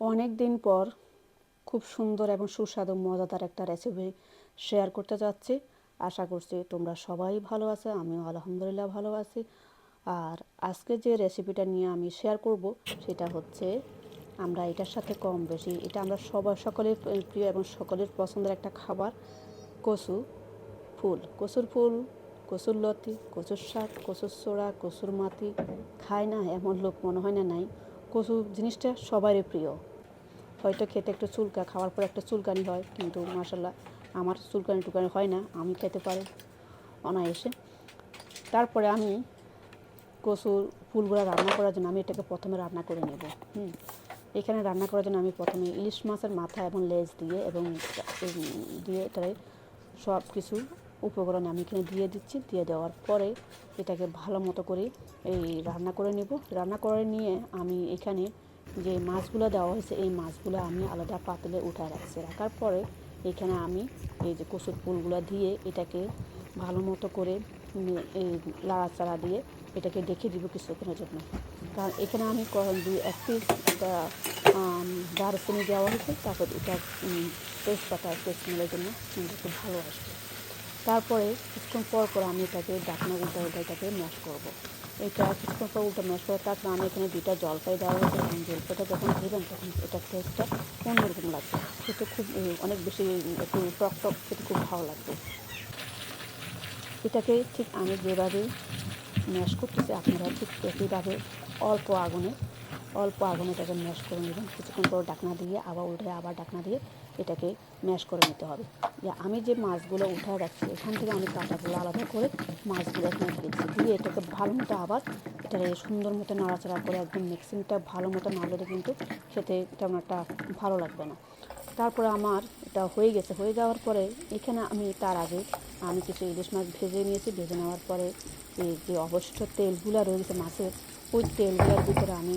অনেক দিন পর খুব সুন্দর এবং সুস্বাদু মজাদার একটা রেসিপি শেয়ার করতে যাচ্ছি। আশা করছি তোমরা সবাই ভালো আছো, আমিও আলহামদুলিল্লাহ ভালো আছি। আর আজকে যে রেসিপিটা নিয়ে আমি শেয়ার করব সেটা হচ্ছে, আমরা এটার সাথে কম বেশি এটা আমরা সকলের প্রিয় এবং সকলের পছন্দের একটা খাবার, কচু ফুল। কচুর ফুল, কচুর লতি, কচুর শাক, কচুর ছোড়া, কচুর মাটি খায় না এমন লোক মনে হয় না নাই। কচু জিনিসটা সবারই প্রিয়। হয়তো খেতে একটু চুলকা, খাওয়ার পর একটা চুলকানি হয়, কিন্তু মাশাল্লাহ আমার চুলকানি টুকানি হয় না, আমি খেতে পারি অনায়াসে। তারপরে আমি কচুর ফুলগুলো রান্না করার জন্য আমি এটাকে প্রথমে রান্না করে নেব। এখানে রান্না করার জন্য আমি প্রথমে ইলিশ মাছের মাথা এবং লেজ দিয়ে এটারে সব কিছু উপকরণ আমি এখানে দিয়ে দিচ্ছি। দিয়ে দেওয়ার পরে এটাকে ভালো মতো করে রান্না করে নেব। রান্না করে নিয়ে আমি এখানে যে মাছগুলো দেওয়া হয়েছে এই মাছগুলো আমি আলাদা পাতিলে উঠায় রাখছি। রাখার পরে এখানে আমি এই যে কচুর ফুলগুলো দিয়ে এটাকে ভালো মতো করে এই লাড়াচাড়া দিয়ে এটাকে ডেকে দিব কিছুক্ষণের জন্য। কারণ এখানে আমি এক পিস একটা দারচিনি দেওয়া হয়েছে, তারপর এটা তেজপাতা স্মেলের জন্য খুব ভালো আসবে। তারপরে কিছুক্ষণ পর আমি এটাকে ডাকনা উল্টা এটাকে ম্যাশ করব। এটা কিছুক্ষণ পর উল্টা ম্যাশ করে তারপর আমি এখানে 2টা জলপাই দেওয়া হয়েছে, এবং জলপাইটা যখন দেবেন তখন এটার টেস্টটা অন্যরকম লাগবে, খেতে খুব অনেক বেশি একটু টক টক খেতে খুব ভালো লাগবে। এটাকে ঠিক আমি যেভাবে ম্যাশ করতেছি আপনারা ঠিক একইভাবে অল্প আগুনে এটাকে ম্যাশ করে নেবেন। কিছুক্ষণ পর ডাকনা দিয়ে আবার উল্টে আবার ডাকনা দিয়ে এটাকে ম্যাশ করে নিতে হবে। আমি যে মাছগুলো উঠায় রাখছি এখান থেকে আমি কাঁটাগুলো আলাদা করে মাছগুলো এখানে দিয়েছি, দিয়ে এটাকে ভালো মতো আবার এটাকে সুন্দর মতো নাড়াচাড়া করে একদম মিক্সিংটা ভালো মতো নাড়লে কিন্তু খেতে তেমন একটা ভালো লাগবে না। তারপরে আমার এটা হয়ে গেছে। হয়ে যাওয়ার পরে এখানে আমি তার আগে আমি কিছু ইলিশ মাছ ভেজে নিয়েছি। ভেজে নেওয়ার পরে এই যে অবশিষ্ট তেলগুলো রয়েছে মাছের, ওই তেলগুলোর ভিতরে আমি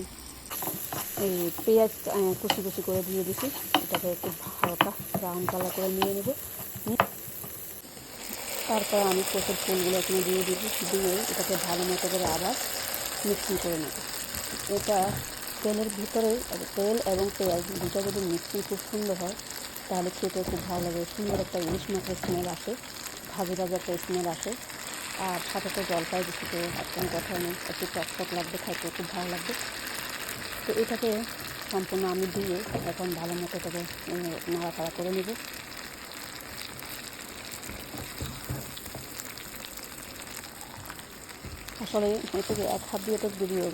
এই পেঁয়াজ কুচি কুচি করে দিয়ে দিছি। এটাকে একটু হালকা ব্রাউন কালার করে নিয়ে নেব। তারপরে আমি কচুর ফুলগুলো এখানে দিয়ে দিব, দিয়ে এটাকে ভালো মতো করে আবার মিক্সিং করে নেব। এটা তেলের ভিতরে তেল এবং পেঁয়াজ দুটো যদি মিক্সিং খুব সুন্দর হয় তাহলে খেতে খুব ভালো লাগে। সুন্দর একটা ইলিশ মাছের স্মেল আসে, ভাজি ভাজি একটা স্মেল আসে। আর সাথে তো জলপাই দিচ্ছি, তো একদম কথা নেই, একটু টক লাগবে, খাইতে খুব ভালো লাগবে। তো এটাকে সম্পূর্ণ আমি দিয়ে এখন ভালো মতো করে নাড়াচাড়া করে নেব। আসলে এটাকে এক হাত দিয়ে তো ভিডিও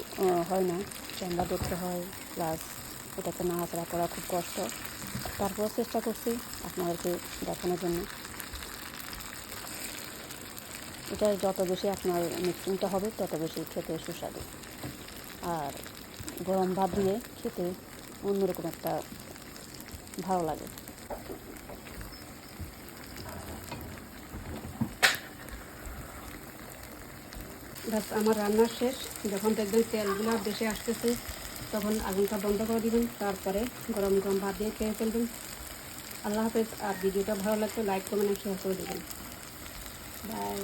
হয় না, ক্যামেরা ধরতে হয়, প্লাস এটাকে নাড়াচাড়া করা খুব কষ্ট। তারপর চেষ্টা করছি আপনাদেরকে দেখানোর জন্য। এটা যত বেশি আপনার মিক্সিংটা হবে তত বেশি খেতে সুস্বাদু, আর গরম ভাত দিয়ে খেতে অন্যরকম একটা ভালো লাগে। আমার রান্না শেষ। যখন দেখবেন তেলগুলো বেশি আসতেছে তখন আগুনটা বন্ধ করে দিবেন, তারপরে গরম গরম ভাত দিয়ে খেয়ে ফেলবেন। আল্লাহ হাফেজ। আর ভিডিওটা ভালো লাগলে লাইক কমেন্ট শেয়ার করে দেবেন। বাই।